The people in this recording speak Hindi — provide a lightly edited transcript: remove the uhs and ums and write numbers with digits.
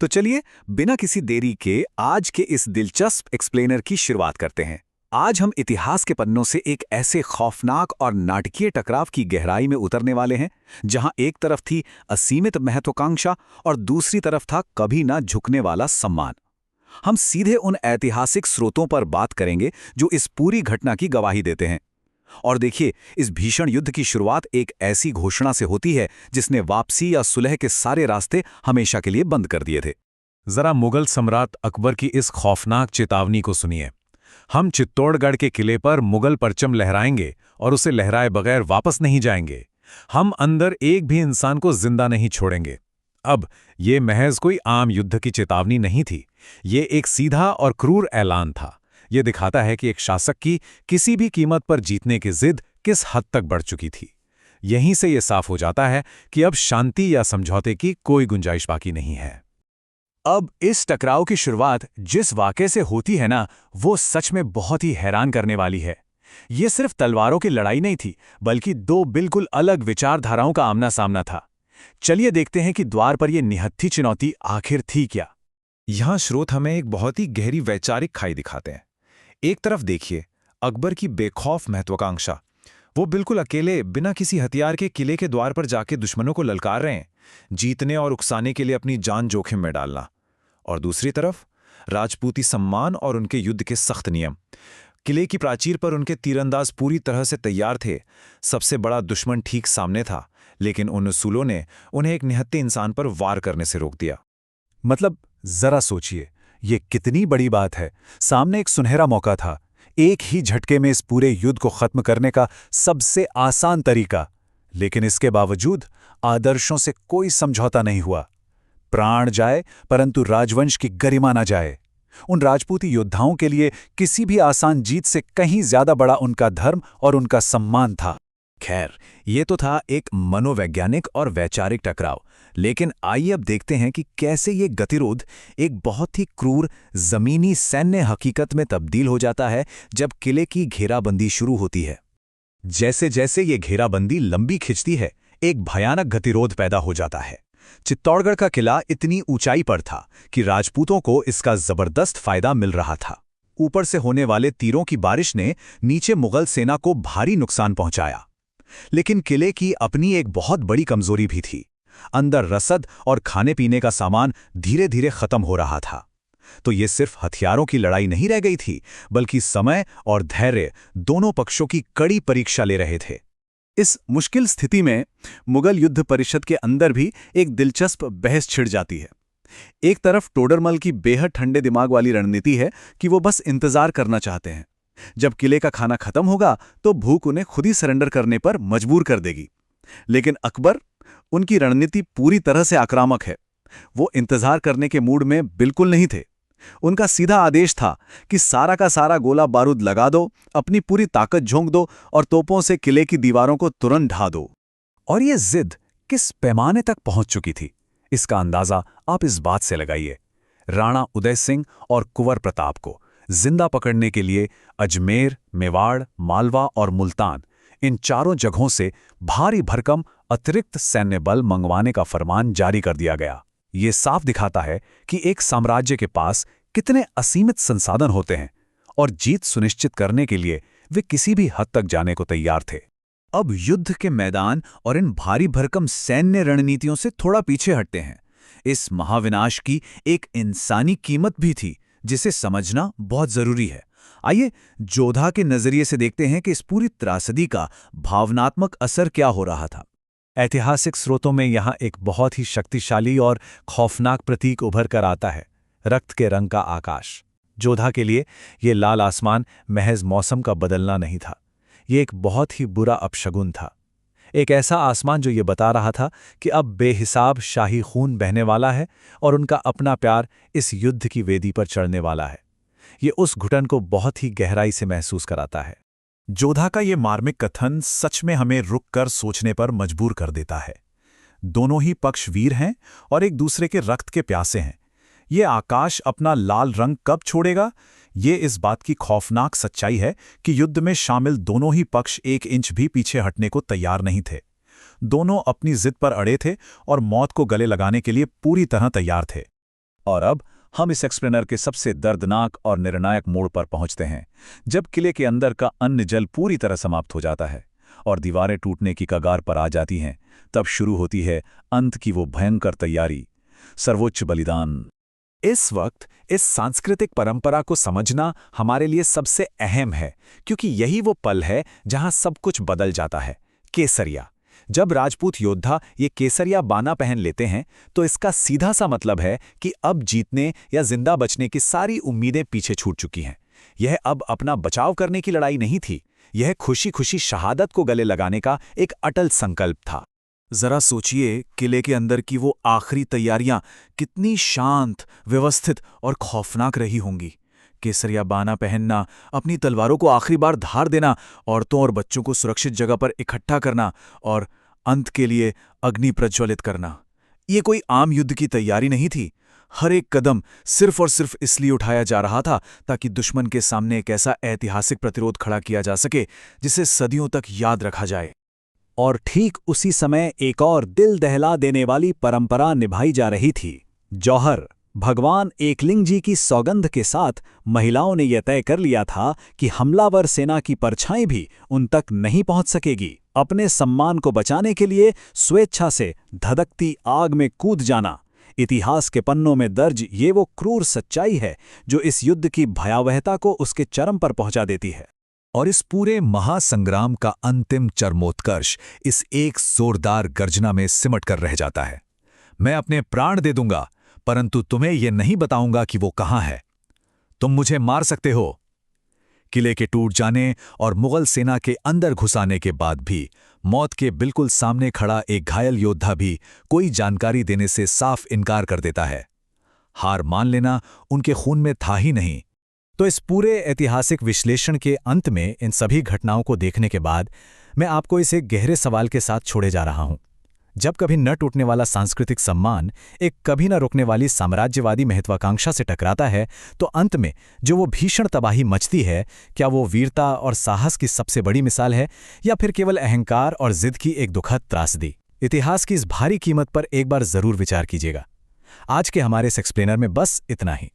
तो चलिए बिना किसी देरी के आज के इस दिलचस्प एक्सप्लेनर की शुरुआत करते हैं। आज हम इतिहास के पन्नों से एक ऐसे खौफनाक और नाटकीय टकराव की गहराई में उतरने वाले हैं जहां एक तरफ थी असीमित महत्वाकांक्षा और दूसरी तरफ था कभी ना झुकने वाला सम्मान। हम सीधे उन ऐतिहासिक स्रोतों पर बात करेंगे जो इस पूरी घटना की गवाही देते हैं। और देखिए, इस भीषण युद्ध की शुरुआत एक ऐसी घोषणा से होती है जिसने वापसी या सुलह के सारे रास्ते हमेशा के लिए बंद कर दिए थे। जरा मुगल सम्राट अकबर की इस खौफनाक चेतावनी को सुनिए। हम चित्तौड़गढ़ के किले पर मुगल परचम लहराएंगे और उसे लहराए बगैर वापस नहीं जाएंगे। हम अंदर एक भी इंसान को जिंदा नहीं छोड़ेंगे। अब ये महज कोई आम युद्ध की चेतावनी नहीं थी, ये एक सीधा और क्रूर ऐलान था। ये दिखाता है कि एक शासक की किसी भी कीमत पर जीतने की जिद किस हद तक बढ़ चुकी थी। यहीं से ये साफ हो जाता है कि अब शांति या समझौते की कोई गुंजाइश बाकी नहीं है। अब इस टकराव की शुरुआत जिस वाक़े से होती है ना, वो सच में बहुत ही हैरान करने वाली है। ये सिर्फ तलवारों की लड़ाई नहीं थी, बल्कि दो बिल्कुल अलग विचारधाराओं का आमना सामना था। चलिए देखते हैं कि द्वार पर यह निहत्थी चुनौती आखिर थी क्या। यहाँ स्रोत हमें एक बहुत ही गहरी वैचारिक खाई दिखाते हैं। एक तरफ देखिए, अकबर की बेखौफ महत्वाकांक्षा, वो बिल्कुल अकेले बिना किसी हथियार के किले के द्वार पर जाके दुश्मनों को ललकार रहे हैं, जीतने और उकसाने के लिए अपनी जान जोखिम में डालना। और दूसरी तरफ राजपूती सम्मान और उनके युद्ध के सख्त नियम। किले की प्राचीर पर उनके तीरंदाज पूरी तरह से तैयार थे। सबसे बड़ा दुश्मन ठीक सामने था, लेकिन उन उसूलों ने उन्हें एक निहत्थे इंसान पर वार करने से रोक दिया। मतलब जरा सोचिए, ये कितनी बड़ी बात है। सामने एक सुनहरा मौका था, एक ही झटके में इस पूरे युद्ध को खत्म करने का सबसे आसान तरीका, लेकिन इसके बावजूद आदर्शों से कोई समझौता नहीं हुआ। प्राण जाए परंतु राजवंश की गरिमा न जाए। उन राजपूती योद्धाओं के लिए किसी भी आसान जीत से कहीं ज्यादा बड़ा उनका धर्म और उनका सम्मान था। खैर, ये तो था एक मनोवैज्ञानिक और वैचारिक टकराव, लेकिन आइए अब देखते हैं कि कैसे ये गतिरोध एक बहुत ही क्रूर जमीनी सैन्य हकीकत में तब्दील हो जाता है जब किले की घेराबंदी शुरू होती है। जैसे जैसे ये घेराबंदी लंबी खिंचती है, एक भयानक गतिरोध पैदा हो जाता है। चित्तौड़गढ़ का किला इतनी ऊंचाई पर था कि राजपूतों को इसका जबरदस्त फायदा मिल रहा था। ऊपर से होने वाले तीरों की बारिश ने नीचे मुगल सेना को भारी नुकसान पहुंचाया। लेकिन किले की अपनी एक बहुत बड़ी कमजोरी भी थी। अंदर रसद और खाने पीने का सामान धीरे धीरे खत्म हो रहा था। तो ये सिर्फ हथियारों की लड़ाई नहीं रह गई थी, बल्कि समय और धैर्य दोनों पक्षों की कड़ी परीक्षा ले रहे थे। इस मुश्किल स्थिति में मुगल युद्ध परिषद के अंदर भी एक दिलचस्प बहस छिड़ जाती है। एक तरफ टोडरमल की बेहद ठंडे दिमाग वाली रणनीति है कि वो बस इंतजार करना चाहते हैं। जब किले का खाना खत्म होगा तो भूख उन्हें खुद ही सरेंडर करने पर मजबूर कर देगी। लेकिन अकबर, उनकी रणनीति पूरी तरह से आक्रामक है। वो इंतजार करने के मूड में बिल्कुल नहीं थे। उनका सीधा आदेश था कि सारा का सारा गोला बारूद लगा दो, अपनी पूरी ताकत झोंक दो और तोपों से किले की दीवारों को तुरंत ढा दो। और ये जिद किस पैमाने तक पहुंच चुकी थी, इसका अंदाजा आप इस बात से लगाइए। राणा उदय सिंह और कुंवर प्रताप को जिंदा पकड़ने के लिए अजमेर, मेवाड़, मालवा और मुल्तान, इन चारों जगहों से भारी भरकम अतिरिक्त सैन्य बल मंगवाने का फरमान जारी कर दिया गया। ये साफ दिखाता है कि एक साम्राज्य के पास कितने असीमित संसाधन होते हैं और जीत सुनिश्चित करने के लिए वे किसी भी हद तक जाने को तैयार थे। अब युद्ध के मैदान और इन भारी भरकम सैन्य रणनीतियों से थोड़ा पीछे हटते हैं। इस महाविनाश की एक इंसानी कीमत भी थी, जिसे समझना बहुत जरूरी है। आइए जोधा के नजरिए से देखते हैं कि इस पूरी त्रासदी का भावनात्मक असर क्या हो रहा था। ऐतिहासिक स्रोतों में यहाँ एक बहुत ही शक्तिशाली और खौफनाक प्रतीक उभर कर आता है, रक्त के रंग का आकाश। जोधा के लिए ये लाल आसमान महज मौसम का बदलना नहीं था, ये एक बहुत ही बुरा अपशगुन था। एक ऐसा आसमान जो ये बता रहा था कि अब बेहिसाब शाही खून बहने वाला है और उनका अपना प्यार इस युद्ध की वेदी पर चढ़ने वाला है। ये उस घुटन को बहुत ही गहराई से महसूस कराता है। जोधा का ये मार्मिक कथन सच में हमें रुक कर सोचने पर मजबूर कर देता है। दोनों ही पक्ष वीर हैं और एक दूसरे के रक्त के प्यासे हैं। ये आकाश अपना लाल रंग कब छोड़ेगा, ये इस बात की खौफनाक सच्चाई है कि युद्ध में शामिल दोनों ही पक्ष एक इंच भी पीछे हटने को तैयार नहीं थे। दोनों अपनी जिद पर अड़े थे और मौत को गले लगाने के लिए पूरी तरह तैयार थे। और अब हम इस एक्सप्लेनर के सबसे दर्दनाक और निर्णायक मोड़ पर पहुंचते हैं, जब किले के अंदर का अन्न जल पूरी तरह समाप्त हो जाता है और दीवारें टूटने की कगार पर आ जाती हैं। तब शुरू होती है अंत की वो भयंकर तैयारी, सर्वोच्च बलिदान। इस वक्त इस सांस्कृतिक परंपरा को समझना हमारे लिए सबसे अहम है, क्योंकि यही वो पल है जहां सब कुछ बदल जाता है। केसरिया। जब राजपूत योद्धा ये केसरिया बाना पहन लेते हैं तो इसका सीधा सा मतलब है कि अब जीतने या जिंदा बचने की सारी उम्मीदें पीछे छूट चुकी हैं। यह अब अपना बचाव करने की लड़ाई नहीं थी, यह खुशी खुशी शहादत को गले लगाने का एक अटल संकल्प था। जरा सोचिए, किले के अंदर की वो आखिरी तैयारियां कितनी शांत, व्यवस्थित और खौफनाक रही होंगी। केसरिया बाना पहनना, अपनी तलवारों को आखिरी बार धार देना, औरतों और बच्चों को सुरक्षित जगह पर इकट्ठा करना और अंत के लिए अग्नि प्रज्वलित करना। ये कोई आम युद्ध की तैयारी नहीं थी। हर एक कदम सिर्फ और सिर्फ इसलिए उठाया जा रहा था ताकि दुश्मन के सामने एक ऐसा ऐतिहासिक प्रतिरोध खड़ा किया जा सके जिसे सदियों तक याद रखा जाए। और ठीक उसी समय एक और दिल दहला देने वाली परंपरा निभाई जा रही थी। जौहर। भगवान एकलिंग जी की सौगंध के साथ महिलाओं ने यह तय कर लिया था कि हमलावर सेना की परछाई भी उन तक नहीं पहुंच सकेगी। अपने सम्मान को बचाने के लिए स्वेच्छा से धधकती आग में कूद जाना। इतिहास के पन्नों में दर्ज ये वो क्रूर सच्चाई है जो इस युद्ध की भयावहता को उसके चरम पर पहुंचा देती है। और इस पूरे महासंग्राम का अंतिम चरमोत्कर्ष इस एक जोरदार गर्जना में सिमट कर रह जाता है। मैं अपने प्राण दे दूंगा, परंतु तुम्हें यह नहीं बताऊंगा कि वो कहां है। तुम मुझे मार सकते हो। किले के टूट जाने और मुगल सेना के अंदर घुसाने के बाद भी मौत के बिल्कुल सामने खड़ा एक घायल योद्धा भी कोई जानकारी देने से साफ इनकार कर देता है। हार मान लेना उनके खून में था ही नहीं। तो इस पूरे ऐतिहासिक विश्लेषण के अंत में इन सभी घटनाओं को देखने के बाद मैं आपको इस एक गहरे सवाल के साथ छोड़े जा रहा हूं। जब कभी न टूटने वाला सांस्कृतिक सम्मान एक कभी न रुकने वाली साम्राज्यवादी महत्वाकांक्षा से टकराता है, तो अंत में जो वो भीषण तबाही मचती है, क्या वो वीरता और साहस की सबसे बड़ी मिसाल है या फिर केवल अहंकार और जिद की एक दुखद त्रासदी? इतिहास की इस भारी कीमत पर एक बार जरूर विचार कीजिएगा। आज के हमारे इस एक्सप्लेनर में बस इतना ही।